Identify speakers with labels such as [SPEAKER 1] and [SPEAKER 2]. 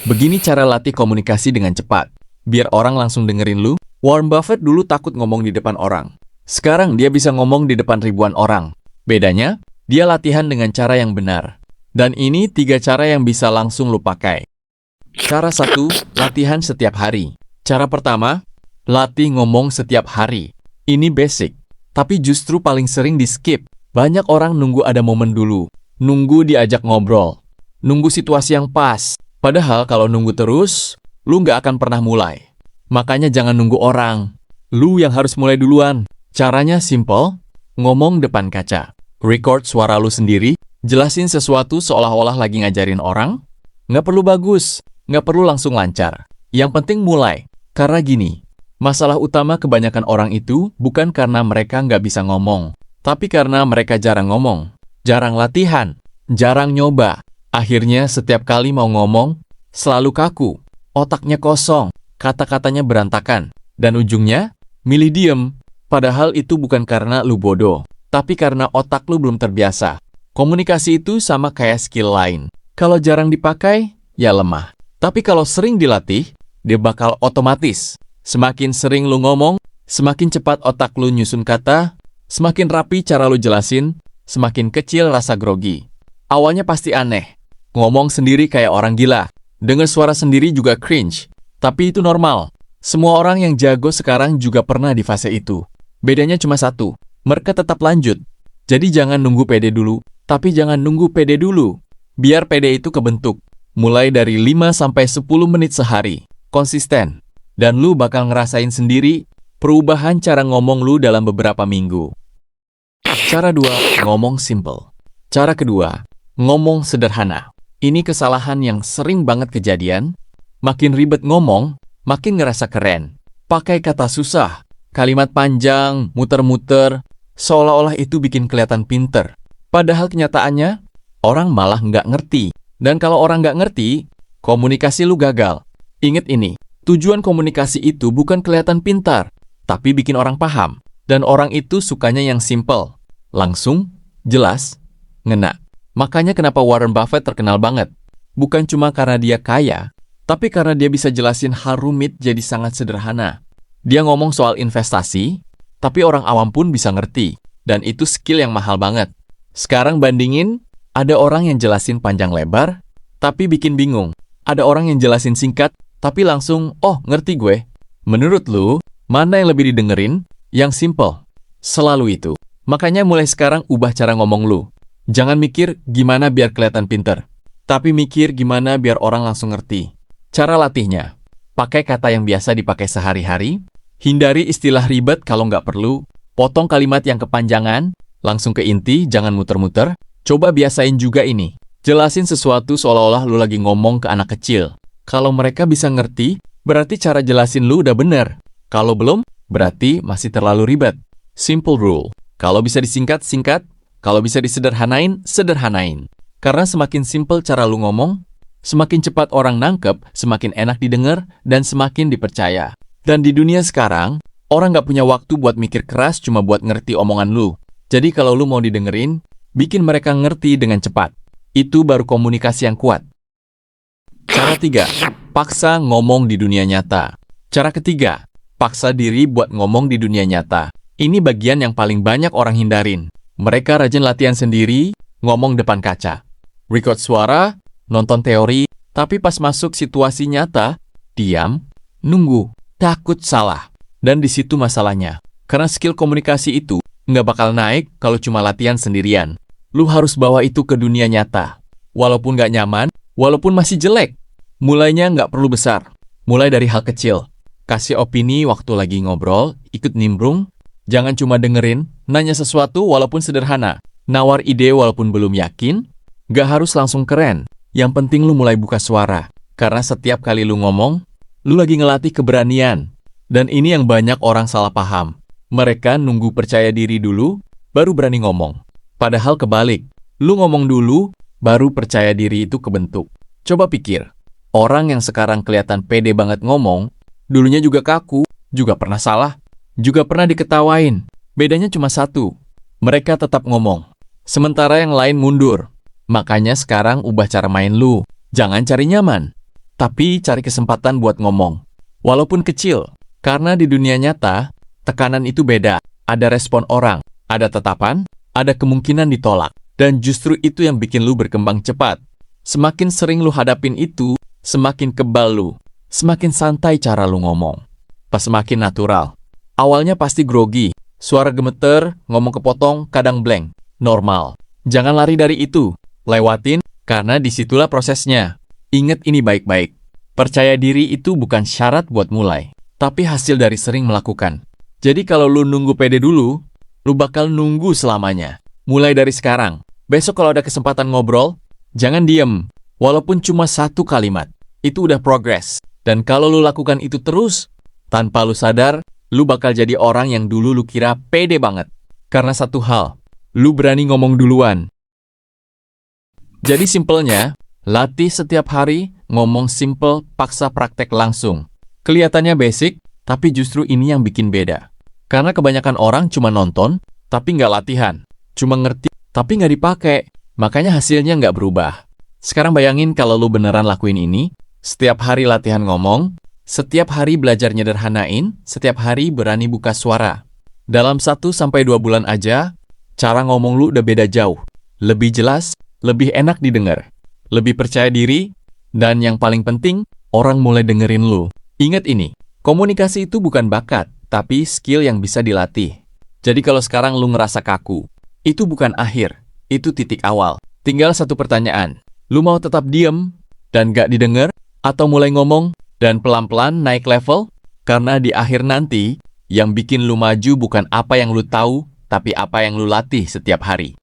[SPEAKER 1] Begini cara latih komunikasi dengan cepat. Biar orang langsung dengerin lu. Warren Buffett dulu takut ngomong di depan orang. Sekarang dia bisa ngomong di depan ribuan orang. Bedanya, dia latihan dengan cara yang benar. Dan ini 3 cara yang bisa langsung lu pakai. Cara 1, latihan setiap hari. Cara pertama, latih ngomong setiap hari. Ini basic, tapi justru paling sering di-skip. Banyak orang nunggu ada momen dulu. Nunggu diajak ngobrol. Nunggu situasi yang pas. Padahal kalau nunggu terus, lu nggak akan pernah mulai. Makanya jangan nunggu orang. Lu yang harus mulai duluan. Caranya simple, ngomong depan kaca. Record suara lu sendiri, jelasin sesuatu seolah-olah lagi ngajarin orang. Nggak perlu bagus, nggak perlu langsung lancar. Yang penting mulai. Karena gini, masalah utama kebanyakan orang itu bukan karena mereka nggak bisa ngomong, tapi karena mereka jarang ngomong, jarang latihan, jarang nyoba. Akhirnya setiap kali mau ngomong, selalu kaku, otaknya kosong, kata-katanya berantakan, dan ujungnya, milih diem. Padahal itu bukan karena lu bodoh, tapi karena otak lu belum terbiasa. Komunikasi itu sama kayak skill lain. Kalau jarang dipakai, ya lemah. Tapi kalau sering dilatih, dia bakal otomatis. Semakin sering lu ngomong, semakin cepat otak lu nyusun kata, semakin rapi cara lu jelasin, semakin kecil rasa grogi. Awalnya pasti aneh. Ngomong sendiri kayak orang gila. Dengar suara sendiri juga cringe. Tapi itu normal. Semua orang yang jago sekarang juga pernah di fase itu. Bedanya cuma satu, mereka tetap lanjut. Jadi jangan nunggu pede dulu, tapi jangan nunggu pede dulu. Biar pede itu kebentuk. Mulai dari 5-10 menit sehari. Konsisten. Dan lu bakal ngerasain sendiri perubahan cara ngomong lu dalam beberapa minggu. Cara 2, ngomong simple. Cara kedua, ngomong sederhana. Ini kesalahan yang sering banget kejadian. Makin ribet ngomong, makin ngerasa keren. Pakai kata susah, kalimat panjang, muter-muter, seolah-olah itu bikin kelihatan pinter. Padahal kenyataannya, orang malah nggak ngerti. Dan kalau orang nggak ngerti, komunikasi lu gagal. Ingat ini, tujuan komunikasi itu bukan kelihatan pintar, tapi bikin orang paham. Dan orang itu sukanya yang simple, langsung, jelas, ngena. Makanya kenapa Warren Buffett terkenal banget. Bukan cuma karena dia kaya, tapi karena dia bisa jelasin hal rumit jadi sangat sederhana. Dia ngomong soal investasi, tapi orang awam pun bisa ngerti. Dan itu skill yang mahal banget. Sekarang bandingin, ada orang yang jelasin panjang lebar, tapi bikin bingung. Ada orang yang jelasin singkat, tapi langsung, oh ngerti gue. Menurut lu, mana yang lebih didengerin? Yang simple. Selalu itu. Makanya mulai sekarang ubah cara ngomong lu. Jangan mikir gimana biar kelihatan pinter, tapi mikir gimana biar orang langsung ngerti. Cara latihnya, pakai kata yang biasa dipakai sehari-hari, hindari istilah ribet kalau nggak perlu, potong kalimat yang kepanjangan, langsung ke inti, jangan muter-muter. Coba biasain juga ini, jelasin sesuatu seolah-olah lu lagi ngomong ke anak kecil. Kalau mereka bisa ngerti, berarti cara jelasin lu udah bener. Kalau belum, berarti masih terlalu ribet. Simple rule, kalau bisa disingkat, singkat. Kalau bisa disederhanain, sederhanain. Karena semakin simple cara lu ngomong, semakin cepat orang nangkep, semakin enak didengar, dan semakin dipercaya. Dan di dunia sekarang, orang nggak punya waktu buat mikir keras cuma buat ngerti omongan lu. Jadi kalau lu mau didengerin, bikin mereka ngerti dengan cepat. Itu baru komunikasi yang kuat. Cara 3, paksa ngomong di dunia nyata. Cara ketiga, paksa diri buat ngomong di dunia nyata. Ini bagian yang paling banyak orang hindarin. Mereka rajin latihan sendiri, ngomong depan kaca. Record suara, nonton teori, tapi pas masuk situasi nyata, diam, nunggu, takut salah. Dan di situ masalahnya. Karena skill komunikasi itu nggak bakal naik kalau cuma latihan sendirian. Lu harus bawa itu ke dunia nyata. Walaupun nggak nyaman, walaupun masih jelek. Mulainya nggak perlu besar. Mulai dari hal kecil. Kasih opini waktu lagi ngobrol, ikut nimbrung. Jangan cuma dengerin, nanya sesuatu walaupun sederhana. Nawar ide walaupun belum yakin. Gak harus langsung keren. Yang penting lu mulai buka suara. Karena setiap kali lu ngomong, lu lagi ngelatih keberanian. Dan ini yang banyak orang salah paham. Mereka nunggu percaya diri dulu, baru berani ngomong. Padahal kebalik. Lu ngomong dulu, baru percaya diri itu kebentuk. Coba pikir. Orang yang sekarang kelihatan pede banget ngomong, dulunya juga kaku, juga pernah salah. Juga pernah diketawain. Bedanya cuma satu. Mereka tetap ngomong. Sementara yang lain mundur. Makanya sekarang ubah cara main lu. Jangan cari nyaman. tapi cari kesempatan buat ngomong. Walaupun kecil, karena di dunia nyata, tekanan itu beda. Ada respon orang, ada tatapan, ada kemungkinan ditolak. Dan justru itu yang bikin lu berkembang cepat. Semakin sering lu hadapin itu, semakin kebal lu. Semakin santai cara lu ngomong. Pas semakin natural. Awalnya pasti grogi, suara gemeter, ngomong kepotong, kadang blank. Normal. Jangan lari dari itu. Lewatin, karena disitulah prosesnya. Ingat ini baik-baik. Percaya diri itu bukan syarat buat mulai, tapi hasil dari sering melakukan. Jadi kalau lu nunggu pede dulu, lu bakal nunggu selamanya. Mulai dari sekarang. Besok kalau ada kesempatan ngobrol, jangan diem. Walaupun cuma satu kalimat. Itu udah progress. Dan kalau lu lakukan itu terus, tanpa lu sadar, lu bakal jadi orang yang dulu lu kira pede banget. Karena satu hal, lu berani ngomong duluan. Jadi simpelnya, latih setiap hari, ngomong simple, paksa praktek langsung. Kelihatannya basic, tapi justru ini yang bikin beda. Karena kebanyakan orang cuma nonton, tapi nggak latihan. Cuma ngerti, tapi nggak dipakai. Makanya hasilnya nggak berubah. Sekarang bayangin kalau lu beneran lakuin ini, setiap hari latihan ngomong, setiap hari belajar nyederhanain, setiap hari berani buka suara. Dalam 1-2 bulan aja, cara ngomong lu udah beda jauh. Lebih jelas, lebih enak didengar, lebih percaya diri, dan yang paling penting, orang mulai dengerin lu. Ingat ini, komunikasi itu bukan bakat, tapi skill yang bisa dilatih. Jadi kalau sekarang lu ngerasa kaku, itu bukan akhir, itu titik awal. Tinggal satu pertanyaan, lu mau tetap diem dan gak didengar, atau mulai ngomong dan pelan-pelan naik level? Karena di akhir nanti, yang bikin lu maju bukan apa yang lu tahu, tapi apa yang lu latih setiap hari.